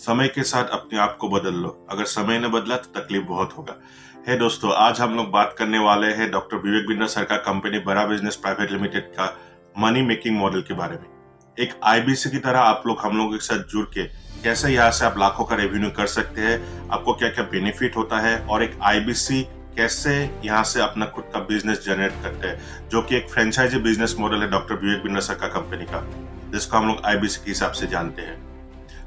समय के साथ अपने आप को बदल लो। अगर समय न बदला तो तकलीफ बहुत होगा। है दोस्तों, आज हम लोग बात करने वाले हैं डॉक्टर विवेक बिंद्रा सर का कंपनी बड़ा बिजनेस प्राइवेट लिमिटेड का मनी मेकिंग मॉडल के बारे में। एक आईबीसी की तरह आप लोग हम लोगों के साथ जुड़ के कैसे यहाँ से आप लाखों का रेवेन्यू कर सकते हैं, आपको क्या क्या बेनिफिट होता है, और एक आईबीसी कैसे यहाँ से अपना खुद का बिजनेस जनरेट करते हैं, जो कि एक फ्रेंचाइजी बिजनेस मॉडल है डॉक्टर विवेक बिंद्रा सर का कंपनी का, जिसको हम लोग आईबीसी के हिसाब से जानते हैं।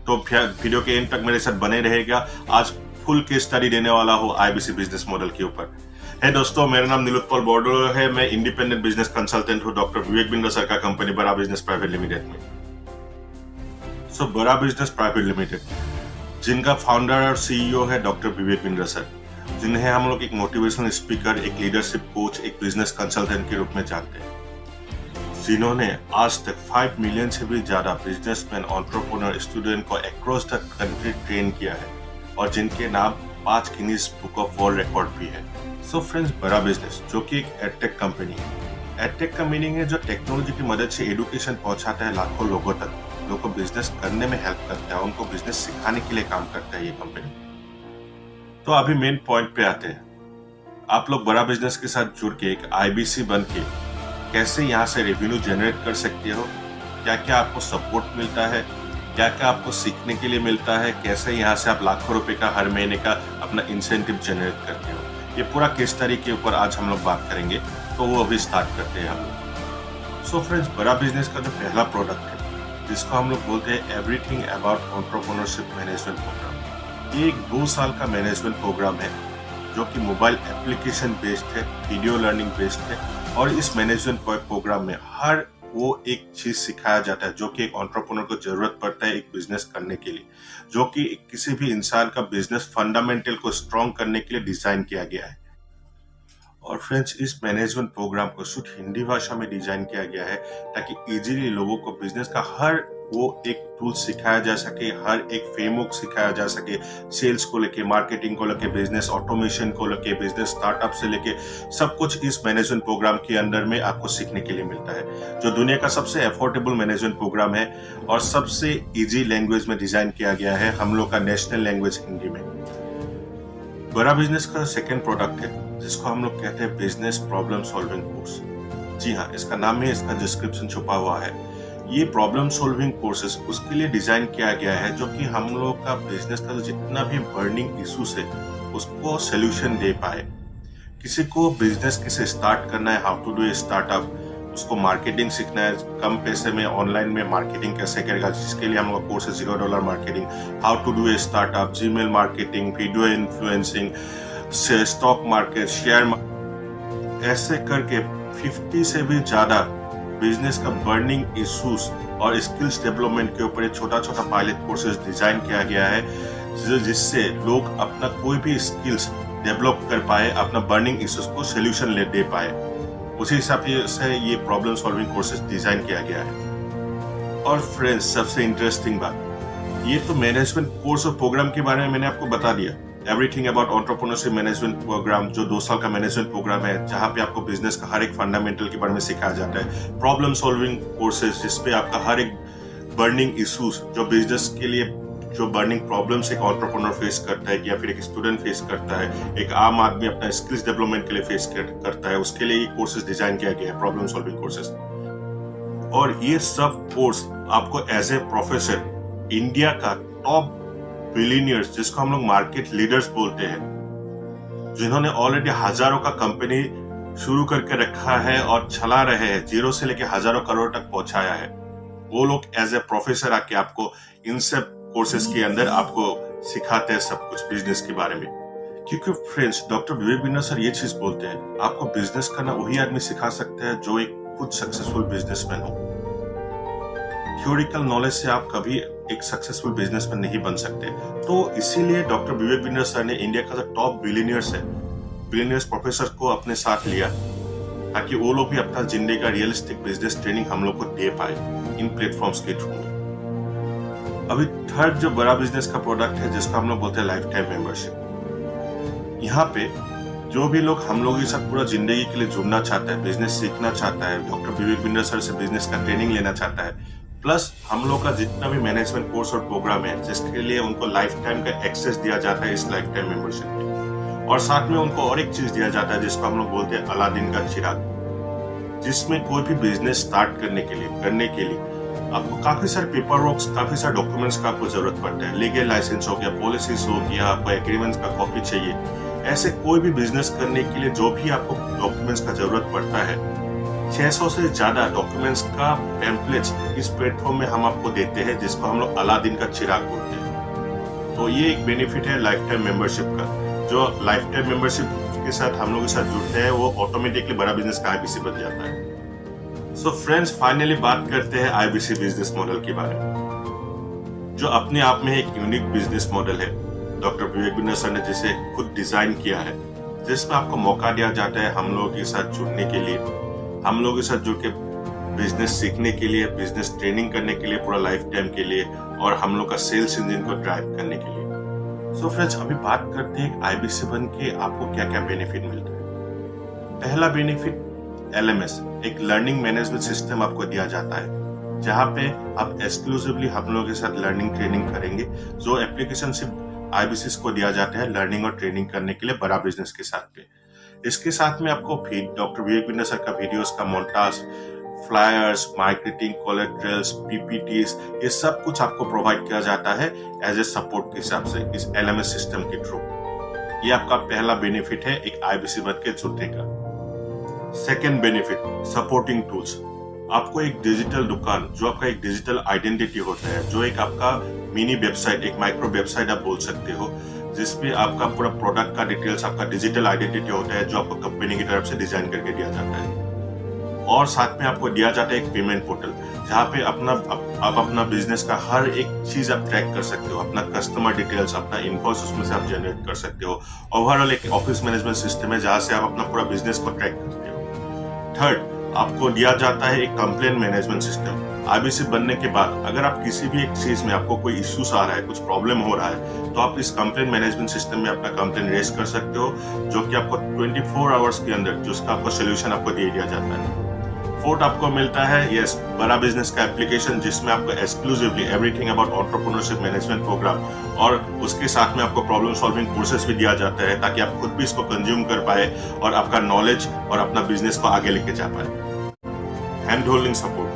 तो वीडियो के एंड तक मेरे साथ बने रहेगा। आज फुल केस स्टडी देने वाला हूँ आईबीसी बिजनेस मॉडल के ऊपर। है दोस्तों, मेरा नाम नीलोत्पल बोर्डो है। मैं इंडिपेंडेंट बिजनेस कंसल्टेंट हूँ डॉक्टर विवेक बिंद्रा सर का कंपनी बड़ा बिजनेस प्राइवेट लिमिटेड में। बड़ा बिजनेस प्राइवेट लिमिटेड, जिनका फाउंडर और सीईओ है डॉक्टर विवेक बिंद्रा सर, जिन्हें हम लोग एक मोटिवेशनल स्पीकर, एक लीडरशिप कोच, एक बिजनेस कंसल्टेंट के रूप में जानते हैं, जिन्होंने आज तक 5 मिलियन से भी ज्यादा बिजनेसमैन, एंटरप्रेन्योर, स्टूडेंट को अक्रॉस द कंट्री ट्रेन किया है, और जिनके नाम 5 Guinness book of world record भी है। फ्रेंड्स, बड़ा बिजनेस जो कि एक एडटेक कंपनी है। एडटेक का मीनिंग है जो टेक्नोलॉजी की मदद से एडुकेशन पहुंचाता है लाखों लोगों तक, लोगों को बिजनेस करने में हेल्प करता है, उनको बिजनेस सिखाने के लिए काम करता है ये कंपनी। तो अभी मेन पॉइंट पे आते हैं। आप लोग बड़ा बिजनेस के साथ जुड़ के एक आईबीसी बन के कैसे यहाँ से रेवेन्यू जनरेट कर सकते हो, क्या क्या आपको सपोर्ट मिलता है, क्या क्या आपको सीखने के लिए मिलता है, कैसे यहाँ से आप लाखों रुपए का हर महीने का अपना इंसेंटिव जनरेट करते हो, ये पूरा केस स्टडी के ऊपर आज हम लोग बात करेंगे। तो वो अभी स्टार्ट करते हैं हम लोग। फ्रेंड्स, बड़ा बिजनेस का जो पहला प्रोडक्ट है, जिसको हम लोग बोलते हैं everything about entrepreneurship management program, ये एक 2 साल का मैनेजमेंट प्रोग्राम है जो कि मोबाइल एप्लीकेशन बेस्ड है, वीडियो लर्निंग बेस्ड है। और इस मैनेजमेंट प्रोग्राम में हर वो एक चीज सिखाया जाता है जो कि एक एंटरप्रेन्योर को जरूरत पड़ता है एक बिजनेस करने के लिए, जो कि किसी भी इंसान का बिजनेस फंडामेंटल को स्ट्रॉन्ग करने के लिए डिजाइन किया गया है। और फ्रेंड्स, इस मैनेजमेंट प्रोग्राम को शुद्ध हिंदी भाषा में डिजाइन किया गया है ताकि इजीली लोगों को बिजनेस का हर वो एक टूल सिखाया जा सके, हर एक फ्रेमवर्क सिखाया जा सके, सेल्स को लेके, मार्केटिंग को लेके, बिजनेस ऑटोमेशन को लेके, बिजनेस स्टार्टअप से लेके सब कुछ इस मैनेजमेंट प्रोग्राम के अंदर में आपको सीखने के लिए मिलता है, जो दुनिया का सबसे अफोर्डेबल मैनेजमेंट प्रोग्राम है और सबसे इजी लैंग्वेज में डिजाइन किया गया है, हम लोग का नेशनल लैंग्वेज हिंदी में। बड़ा बिजनेस का सेकेंड प्रोडक्ट है जिसको हम लोग कहते हैं बिजनेस प्रॉब्लम सॉल्विंग कोर्स। जी हाँ, इसका नाम में इसका डिस्क्रिप्शन छुपा हुआ है। ये प्रॉब्लम सॉल्विंग कोर्सेस उसके लिए डिजाइन किया गया है जो कि हम लोग का बिजनेस का जितना भी बर्निंग इश्यूज है उसको सोल्यूशन दे पाए। किसी को बिजनेस कैसे स्टार्ट करना है, how to do a startup, उसको मार्केटिंग सीखना है, कम पैसे में ऑनलाइन में मार्केटिंग कैसे करेगा, जिसके लिए हम लोग कोर्स है $0 marketing, how to do a startup, Gmail marketing, video influencing, stock market, share market, ऐसे करके 50 से भी ज्यादा बिजनेस का बर्निंग इश्यूज और स्किल्स डेवलपमेंट के ऊपर छोटा छोटा पायलट कोर्सेज डिजाइन किया गया है, जिससे लोग अपना कोई भी स्किल्स डेवलप कर पाए, अपना बर्निंग इश्यूज को सोल्यूशन ले दे पाए। उसी हिसाब से ये प्रॉब्लम सॉल्विंग कोर्सेज डिजाइन किया गया है। और फ्रेंड्स, सबसे इंटरेस्टिंग बात, ये तो मैनेजमेंट कोर्स और प्रोग्राम के बारे में मैंने आपको बता दिया। Everything about entrepreneurship management program जो 2 साल का मैनेजमेंट प्रोग्राम है, जहां पे आपको बिजनेस का हर एक फंडामेंटल के बारे में सिखाया जाता है। प्रॉब्लम सॉल्विंग कोर्सेज, जिसपे आपका हर एक बर्निंग इश्यूज जो बिजनेस के लिए जो बर्निंग प्रॉब्लम्स एक एंटरप्रेन्योर फेस करता है या फिर एक स्टूडेंट फेस करता है, एक आम आदमी अपना स्किल्स डेवलपमेंट के लिए फेस करता है, उसके लिए ये कोर्सेज डिजाइन किया गया है, प्रॉब्लम सॉल्विंग कोर्सेज। और ये सब कोर्स आपको एज ए प्रोफेसर इंडिया का टॉप बिलियनियर्स, जिसको हम लोग मार्केट लीडर्स बोलते हैं, जिन्होंने ऑलरेडी हजारों का कंपनी शुरू करके रखा है और चला रहे हैं, 0 से लेके हजारों करोड़ तक पहुंचाया है, वो लोग एज ए प्रोफेसर आके आपको इन सब कोर्सेज के अंदर आपको सिखाते हैं सब कुछ बिजनेस के बारे में। क्योंकि friends, doctor Vivek Bindra sir ये चीज बोलते हैं, आपको बिजनेस करना वही आदमी सिखा सकता है जो एक खुद सक्सेसफुल बिजनेसमैन हो। थ्योरिकल नॉलेज से आप कभी एक सक्सेसफुल बिजनेसमैन नहीं बन सकते। तो इसीलिए डॉक्टर विवेक बिंद्रा सर ने इंडिया का जो टॉप बिलियनियर्स प्रोफेसर को अपने साथ लिया, ताकि वो लोग भी अपना जिंदगी का रियलिस्टिक बिजनेस ट्रेनिंग हम लोग को दे पाए इन प्लेटफॉर्म्स के थ्रू। अभी थर्ड जो बड़ा बिजनेस का प्रोडक्ट है, जिसको हम लोग बोलते हैं लाइफ टाइम मेंबरशिप। यहाँ पे जो भी लोग हम लोग के साथ पूरा जिंदगी के लिए जुड़ना चाहता है, बिजनेस सीखना चाहता है, डॉक्टर विवेक बिंद्रा सर से बिजनेस का ट्रेनिंग लेना चाहता है, प्लस हम लोग का जितना भी मैनेजमेंट कोर्स और प्रोग्राम है जिसके लिए उनको लाइफ टाइम का एक्सेस दिया जाता है इस लाइफ टाइम मेंबरशिप में, और साथ में उनको और एक चीज दिया जाता है जिसको हम लोग बोलते हैं अलादीन का चिराग, जिसमें कोई भी बिजनेस स्टार्ट करने के लिए आपको काफी सारे पेपर वर्क्स, काफी सारे डॉक्यूमेंट्स का आपको जरूरत पड़ता है। लीगल लाइसेंस हो गया, पॉलिसीज हो गया, आपको एग्रीमेंट्स का कॉपी चाहिए। ऐसे कोई भी बिजनेस करने के लिए जो भी आपको डॉक्यूमेंट्स का जरूरत पड़ता है, 600 से ज्यादा डॉक्यूमेंट्स का पैम्पलेट्स इस प्लेटफॉर्म में हम आपको देते हैं, जिसको हम लोग अलादीन का चिराग बोलते हैं। तो ये एक बेनिफिट है लाइफ टाइम मेंबरशिप का। जो लाइफ टाइम मेंबरशिप के साथ हम लोग के साथ जुड़ते हैं वो ऑटोमेटिकली बड़ा बिजनेस का आईबीसी बन जाता है। सो फ्रेंड्स, फाइनली बात करते हैं आईबीसी बिजनेस मॉडल के बारे में, जो अपने आप में एक यूनिक बिजनेस मॉडल है। डॉक्टर विवेक बिंद्रा सर ने जिसे खुद डिजाइन किया है, जिसमें आपको मौका दिया जाता है हम लोगों के साथ जुड़ने के लिए, हम लोगों के साथ जुड़ के बिजनेस सीखने के लिए, बिजनेस ट्रेनिंग करने के लिए पूरा लाइफ टाइम के लिए, और हम लोग का सेल्स इंजन को ड्राइव करने के लिए। सो फ्रेंड्स, अभी बात करते हैं आईबीसी बन के आपको क्या क्या बेनिफिट मिलता है। पहला बेनिफिट LMS, एक लर्निंग मैनेजमेंट सिस्टम आपको दिया जाता है, जहाँ पे आप एक्सक्लूसिवली हम लोगों के साथ लर्निंग ट्रेनिंग करेंगे। जो एप्लीकेशन सिर्फ आईबीसी को दिया जाता है लर्निंग और ट्रेनिंग करने के लिए बड़ा बिजनेस के साथ पे। इसके साथ में आपको डॉक्टर विवेक बिंद्रा सर का वीडियोस का montage, flyers, marketing, collaterals, PPTs, ये सब कुछ आपको प्रोवाइड किया जाता है एज ए सपोर्ट के हिसाब से इस LMS सिस्टम के थ्रू। ये आपका पहला बेनिफिट है एक आईबीसी बन के जुड़ने का। Second benefit, supporting tools. आपको एक डिजिटल दुकान, जो आपका एक डिजिटल आइडेंटिटी होता है, जो एक आपका मिनी वेबसाइट, एक माइक्रो वेबसाइट आप बोल सकते हो, जिसपे आपका पूरा प्रोडक्ट का डिटेल्स, आपका डिजिटल आइडेंटिटी होता है, जो आपको कंपनी की तरफ से डिजाइन करके दिया जाता है। और साथ में आपको दिया जाता है एक पेमेंट पोर्टल, जहाँ पे आप अपना बिजनेस का हर एक चीज आप ट्रैक कर सकते हो। अपना कस्टमर डिटेल्स, अपना इनवॉइस उसमें से आप जनरेट कर सकते हो। ओवरऑल एक ऑफिस मैनेजमेंट सिस्टम है जहाँ से आप अपना पूरा बिजनेस को ट्रैक करते हो। थर्ड, आपको दिया जाता है एक कंप्लेंट मैनेजमेंट सिस्टम। आईबीसी बनने के बाद अगर आप किसी भी एक चीज में आपको कोई इश्यूज आ रहा है, कुछ प्रॉब्लम हो रहा है, तो आप इस कंप्लेंट मैनेजमेंट सिस्टम में अपना कंप्लेंट रेज कर सकते हो, जो कि आपको 24 आवर्स के अंदर जिसका आपको सोल्यूशन आपको दे दिया जाता है। फोर्थ, आपको मिलता है बड़ा बिजनेस का एप्लीकेशन, जिसमें आपको exclusively everything about entrepreneurship management program, और उसके साथ में आपको प्रॉब्लम सॉल्विंग कोर्सेस भी दिया जाता है, ताकि आप खुद भी इसको कंज्यूम कर पाए और आपका नॉलेज और अपना बिजनेस को आगे लेके जा पाए। हैंड होल्डिंग सपोर्ट,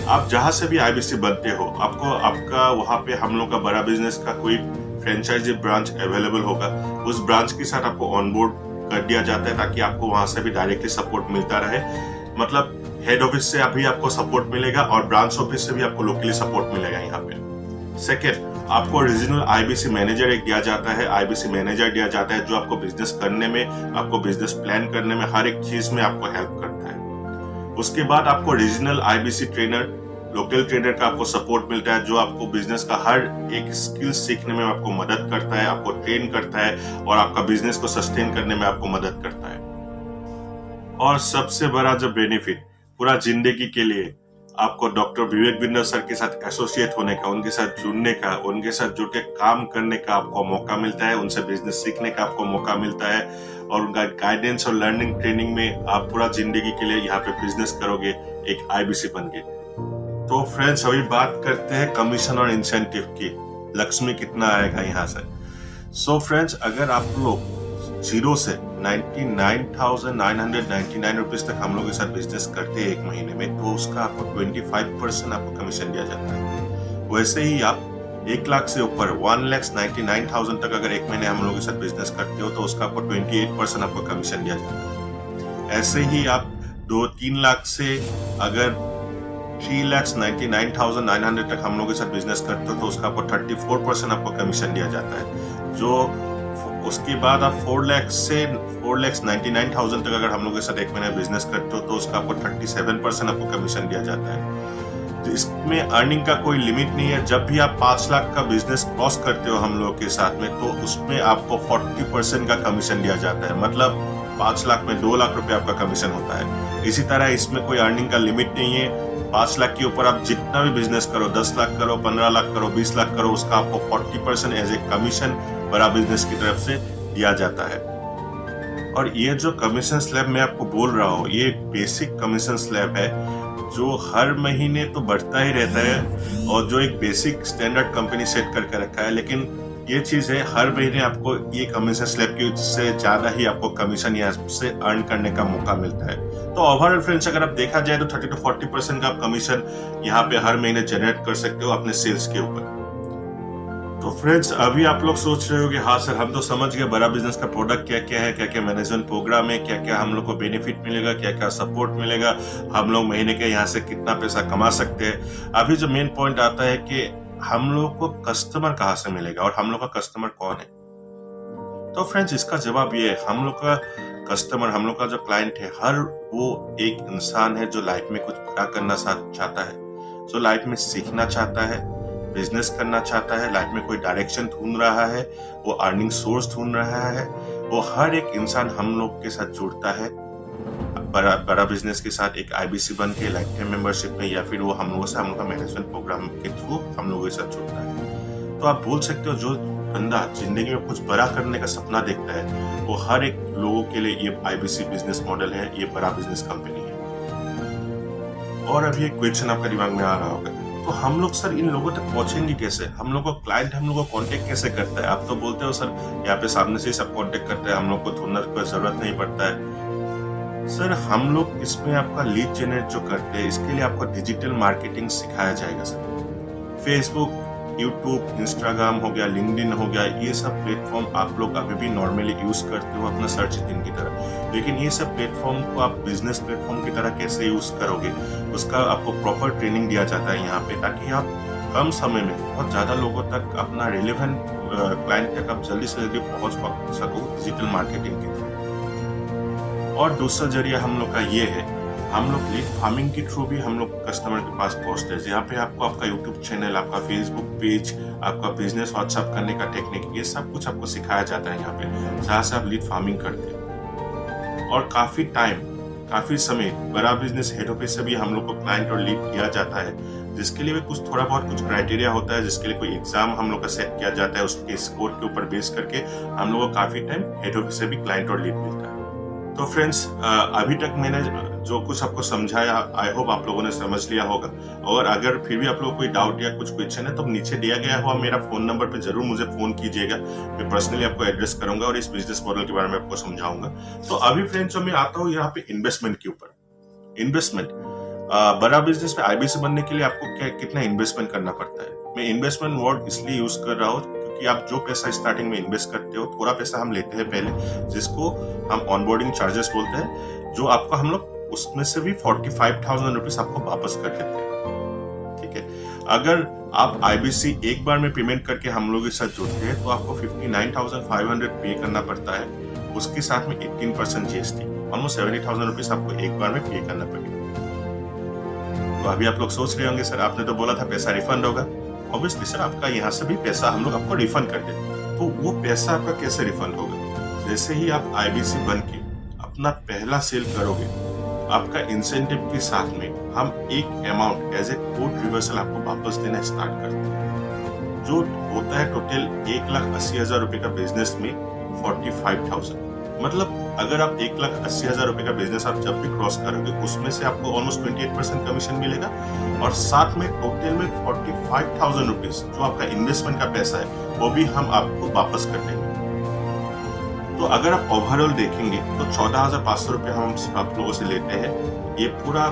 आप जहां से भी आईबीसी बनते हो, आपका वहां पे हम लोग का बड़ा बिजनेस का कोई फ्रेंचाइजी ब्रांच अवेलेबल होगा, उस ब्रांच के साथ आपको ऑनबोर्ड कर दिया जाता है, ताकि आपको वहां से भी डायरेक्टली सपोर्ट मिलता रहे। मतलब हेड ऑफिस से अभी आपको सपोर्ट मिलेगा और ब्रांच ऑफिस से भी आपको लोकली सपोर्ट मिलेगा यहाँ पे। सेकेंड, आपको रीजनल आईबीसी मैनेजर एक दिया जाता है, आईबीसी मैनेजर दिया जाता है, जो आपको बिजनेस करने में, आपको बिजनेस प्लान करने में, हर एक चीज में आपको हेल्प करता है। उसके बाद आपको regional IBC trainer, local trainer का आपको सपोर्ट मिलता है, जो आपको बिजनेस का हर एक स्किल सीखने में आपको मदद करता है, आपको ट्रेन करता है और आपका बिजनेस को सस्टेन करने में आपको मदद करता है। और सबसे बड़ा जो बेनिफिट पूरा जिंदगी के लिए आपको डॉक्टर विवेक बिंद्रा सर के साथ एसोसिएट होने का, उनके साथ जुड़ने का, उनके साथ जुड़ के काम करने का आपको मौका मिलता है, उनसे बिजनेस सीखने का आपको मौका मिलता है, और उनका गाइडेंस और लर्निंग ट्रेनिंग में आप पूरा जिंदगी के लिए यहाँ पे बिजनेस करोगे एक आईबीसी बन के। तो फ्रेंड्स, अभी बात करते हैं कमीशन और इंसेंटिव की, लक्ष्मी कितना आएगा यहाँ से। सो फ्रेंड्स, अगर आप लोग 0 से 99,999 रुपीज तक हम लोग के साथ बिजनेस करते हैं एक महीने में, तो उसका आपको 25% आपको कमीशन दिया जाता है। वैसे ही आप 1 लाख से ऊपर 1,99,000 तक अगर एक महीने हम लोग के साथ बिजनेस करते हो, तो उसका आपको 28% आपको कमीशन दिया जाता है। ऐसे ही आप 2-3 लाख से अगर 3,99,900 तक हम लोग के साथ बिजनेस करते हो, तो उसका आपको 34% आपको कमीशन दिया जाता है। जो उसके बाद आप 4,99,000 तक अगर हम लोग के साथ एक महीने बिजनेस करते हो, तो उसका आपको 37% आपको कमीशन दिया जाता है। तो इसमें अर्निंग का कोई लिमिट नहीं है। जब भी आप 5 लाख का बिजनेस क्रॉस करते हो हम लोग के साथ में, तो उसमें आपको 40% का कमीशन दिया जाता है। मतलब 5 लाख में 2 लाख रुपए आपका कमीशन होता है। इसी तरह इसमें कोई अर्निंग का लिमिट नहीं है। 5 लाख के ऊपर आप जितना भी बिजनेस करो, 10 लाख करो, 15 लाख करो, 20 लाख करो, उसका आपको 40% एज ए कमीशन बड़ा बिजनेस की तरफ से दिया जाता है। और ये जो कमीशन स्लैब मैं आपको बोल रहा हूँ, ये बेसिक कमीशन स्लैब है, जो हर महीने तो बढ़ता ही रहता है और जो एक बेसिक स्टैंडर्ड कंपनी सेट करके रखा है, लेकिन ये चीज है हर महीने आपको ये कमीशन स्लैब की से ज्यादा ही आपको कमीशन यहाँ से अर्न करने का मौका मिलता है। तो ओवरऑल फ्रेंड्स अगर आप देखा जाए तो 30 to 40% का आप कमीशन यहाँ पे हर महीने जनरेट कर सकते हो अपने सेल्स के ऊपर। तो फ्रेंड्स अभी आप लोग सोच रहे हो कि हाँ सर हम तो समझ गए बड़ा बिजनेस का प्रोडक्ट क्या क्या है, क्या क्या मैनेजमेंट प्रोग्राम है, क्या क्या हम लोग को बेनिफिट मिलेगा, क्या क्या सपोर्ट मिलेगा, हम लोग महीने के यहाँ से कितना पैसा कमा सकते हैं। अभी जो मेन पॉइंट आता है कि हम लोग को कस्टमर कहाँ से मिलेगा और हम लोग का कस्टमर कौन है। तो फ्रेंड्स इसका जवाब ये है, हम लोग का कस्टमर, हम लोग का जो क्लाइंट है, हर वो एक इंसान है जो लाइफ में कुछ बड़ा करना चाहता है, जो लाइफ में सीखना चाहता है, बिजनेस करना चाहता है, लाइफ में कोई डायरेक्शन ढूंढ रहा है, वो अर्निंग सोर्स ढूंढ रहा है। वो हर एक इंसान हम लोग के साथ जुड़ता है बड़ा बिजनेस के साथ, एक आईबीसी बन के लाइफ टाइम मेंबरशिप में, या फिर वो हम लोग का मैनेजमेंट प्रोग्राम के थ्रू हम लोगों के साथ जुड़ता है। तो आप बोल सकते हो जो बंदा जिंदगी में कुछ बड़ा करने का सपना देखता है वो हर एक लोगों के लिए ये आईबीसी बिजनेस मॉडल है, ये बड़ा बिजनेस कंपनी है। और अभी एक क्वेश्चन आपका दिमाग में आ रहा होगा, तो हम लोग सर इन लोगों तक पहुंचेंगे कैसे, हम लोग को क्लाइंट हम लोग को कांटेक्ट कैसे करता है। आप तो बोलते हो सर यहाँ पे सामने से ही सब कांटेक्ट करते हैं, हम लोग को ढूंढने की जरूरत नहीं पड़ता है। सर हम लोग इसमें आपका लीड जनरेट जो करते हैं इसके लिए आपको डिजिटल मार्केटिंग सिखाया जाएगा सर। फेसबुक, यूट्यूब, इंस्टाग्राम हो गया, लिंक्डइन हो गया, ये सब प्लेटफॉर्म आप लोग अभी भी नॉर्मली यूज करते हो अपना सर्च इंजन की तरह, लेकिन ये सब प्लेटफॉर्म को आप बिजनेस प्लेटफॉर्म की तरह कैसे यूज करोगे उसका आपको प्रॉपर ट्रेनिंग दिया जाता है यहाँ पे, ताकि आप कम समय में बहुत ज्यादा लोगों तक अपना रिलेवेंट क्लाइंट तक आप जल्दी से जल्दी पहुंच सको डिजिटल मार्केटिंग के थ्रू। और दूसरा जरिया हम लोग का ये है, हम लोग लीड फार्मिंग के थ्रू भी हम लोग कस्टमर के पास पहुंचते हैं, जहाँ पे आपको आपका यूट्यूब चैनल, आपका फेसबुक पेज, आपका बिजनेस व्हाट्सएप करने का टेक्निक, ये सब कुछ आपको सिखाया जाता है यहाँ पे, जहाँ से आप लीड फार्मिंग करते हैं। और काफी समय बड़ा बिजनेस हेड ऑफिस से भी हम लोग को क्लाइंट और लीड किया जाता है, जिसके लिए भी कुछ थोड़ा बहुत कुछ क्राइटेरिया होता है, जिसके लिए कोई एग्जाम हम लोग का सेट किया जाता है, उसके स्कोर के ऊपर बेस करके हम लोग को काफी टाइम हेड ऑफिस से भी क्लाइंट और लीड मिलता है। तो फ्रेंड्स अभी तक मैंने जो कुछ आपको समझाया आई होप आप लोगों ने समझ लिया होगा, और अगर फिर भी आप लोगों को कोई डाउट या कुछ क्वेश्चन है तो नीचे दिया गया हुआ मेरा फोन नंबर पे जरूर मुझे फोन कीजिएगा, मैं पर्सनली आपको एड्रेस करूंगा और इस बिजनेस मॉडल के बारे में आपको समझाऊंगा। तो अभी फ्रेंड्स मैं आता हूँ यहाँ पे इन्वेस्टमेंट के ऊपर। इन्वेस्टमेंट बड़ा बिजनेस में आईबीसी बनने के लिए आपको कितना इन्वेस्टमेंट करना पड़ता है। मैं इन्वेस्टमेंट वर्ड इसलिए यूज कर रहा हूँ कि आप जो पैसा स्टार्टिंग में इन्वेस्ट करते हो, थोड़ा पैसा हम लेते हैं पहले, जिसको हम ऑनबोर्डिंग चार्जेस बोलते हैं, जो आपको हम लोग उसमें से भी 45,000 रुपीज आपको वापस कर देते हैं। ठीक है, अगर आप आईबीसी एक बार में पेमेंट करके हम लोग के साथ जुड़ते हैं तो आपको 59,500 पे करना पड़ता है, उसके साथ में 18% जीएसटी, ऑलमोस्ट 70,000 रुपीज आपको एक बार में पे करना पड़ेगा। तो अभी आप लोग सोच रहे होंगे सर आपने तो बोला था पैसा रिफंड होगा। ऑब्वियसली सर आपका यहाँ से भी पैसा हम लोग आपको रिफंड कर देंगे। तो वो पैसा आपका कैसे रिफंड होगा, जैसे ही आप आईबीसी बन के अपना पहला सेल करोगे, आपका इंसेंटिव के साथ में हम एक amount as a code reversal आपको वापस देना स्टार्ट करते हैं, जो होता है टोटल 1,80,000 रुपए का बिजनेस में 45,000। मतलब अगर आप 1,80,000 रुपए का बिजनेस आप जब भी क्रॉस करोगे उसमें से आपको ऑलमोस्ट 28% कमीशन मिलेगा, और साथ में टोटल में 45,000 रुपीज जो आपका इन्वेस्टमेंट का पैसा है वो भी हम आपको वापस कर देंगे। तो अगर आप ओवरऑल देखेंगे तो 14,500 रुपए हम आप लोगों से लेते हैं, ये पूरा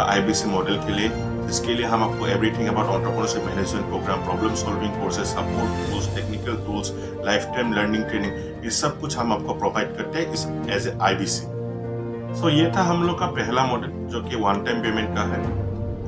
आईबीसी मॉडल के लिए, जिसके लिए हम आपको everything about entrepreneurship management program, problem solving courses, support tools, technical tools, lifetime learning training, ये सब कुछ हम आपको प्रोवाइड करते हैं इस एज ए आईबीसी। सो ये था हम लोग का पहला मॉडल जो कि वन टाइम पेमेंट का है।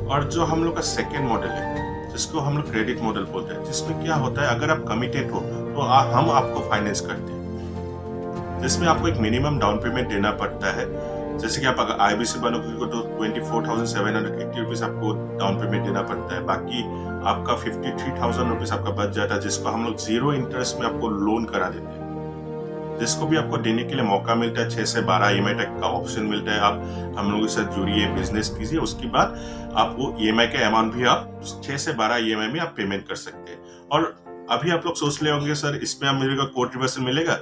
और जो हम लोग का सेकेंड मॉडल है जिसको हम लोग क्रेडिट मॉडल बोलते हैं, जिसमें क्या होता है अगर आप कमिटेड हो तो हम आपको फाइनेंस करते हैं, जिसमें आपको एक मिनिमम डाउन पेमेंट देना पड़ता है। जैसे कि आप अगर आईबीसी बनोगे तो 24,780 रुपीज आपको डाउन पेमेंट देना पड़ता है, बाकी आपका 53,000 रुपीज आपका बच जाता है, जिसको हम लोग 0 इंटरेस्ट में आपको लोन करा देते हैं, जिसको भी आपको देने के लिए मौका मिलता है। 6 से 12 ईएमआई तक का ऑप्शन मिलता है। आप हम लोगों के साथ जुड़िए, बिजनेस कीजिए, उसके बाद आप वो ईएमआई के अमाउंट भी आप 6 से 12 ईएमआई में आप पेमेंट कर सकते हैं। और अभी आप लोग सोच रहे होंगे सर इसमें आप मेरे को कोड रिवर्सल मिलेगा।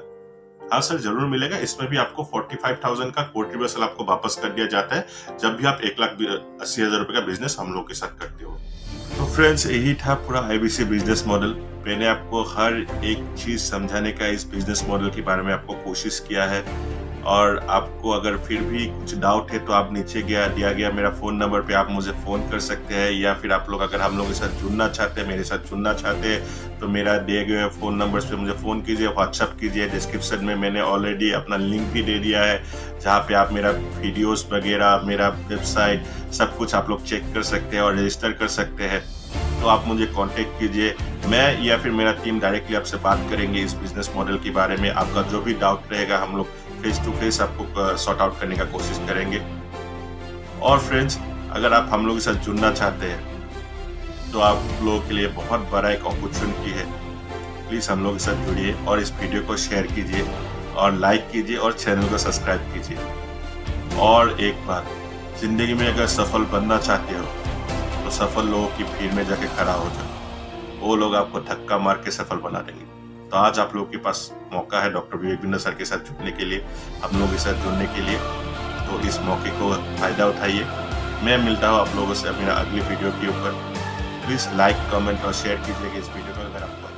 हाँ सर, जरूर मिलेगा। इसमें भी आपको 45,000 का कोर्ट रिवर्सल आपको वापस कर दिया जाता है जब भी आप 1,80,000 रुपए का बिजनेस हम लोग के साथ करते हो। तो फ्रेंड्स, यही था पूरा IBC बिजनेस मॉडल। मैंने आपको हर एक चीज समझाने का इस बिजनेस मॉडल के बारे में आपको कोशिश किया है, और आपको अगर फिर भी कुछ डाउट है तो आप नीचे दिया गया मेरा फोन नंबर पे आप मुझे फोन कर सकते हैं, या फिर आप लोग अगर हम लोग के साथ जुड़ना चाहते हैं, मेरे साथ जुड़ना चाहते हैं, तो मेरा दिए गए फोन नंबर्स पे मुझे फोन कीजिए, व्हाट्सएप कीजिए। डिस्क्रिप्शन में मैंने ऑलरेडी अपना लिंक भी दे दिया है, जहाँ पे आप मेरा वीडियोस वगैरह, मेरा वेबसाइट, सब कुछ आप लोग चेक कर सकते हैं और रजिस्टर कर सकते हैं। तो आप मुझे कांटेक्ट कीजिए, मैं या फिर मेरा टीम डायरेक्टली आपसे बात करेंगे इस बिजनेस मॉडल के बारे में। आपका जो भी डाउट रहेगा हम लोग फेस टू फेस आपको सॉर्ट आउट करने का कोशिश करेंगे। और फ्रेंड्स, अगर आप हम लोग के साथ जुड़ना चाहते हैं तो आप लोगों के लिए बहुत बड़ा एक अपॉर्चुनिटी है। प्लीज़ हम लोग के साथ जुड़िए और इस वीडियो को शेयर कीजिए और लाइक कीजिए और चैनल को सब्सक्राइब कीजिए। और एक बात, जिंदगी में अगर सफल बनना चाहते हो तो सफल लोगों की भीड़ में जाके खड़ा हो जाओ, वो लोग आपको धक्का मार के सफल बना देंगे। तो आज आप लोगों के पास मौका है डॉक्टर विवेक बिंद्रा सर के साथ जुड़ने के लिए, हम लोगों के साथ जुड़ने के लिए। तो इस मौके को फायदा उठाइए। मैं मिलता हूँ आप लोगों से मेरा अगली वीडियो के ऊपर। प्लीज़ लाइक, कमेंट और शेयर कीजिएगा इस वीडियो को अगर आपको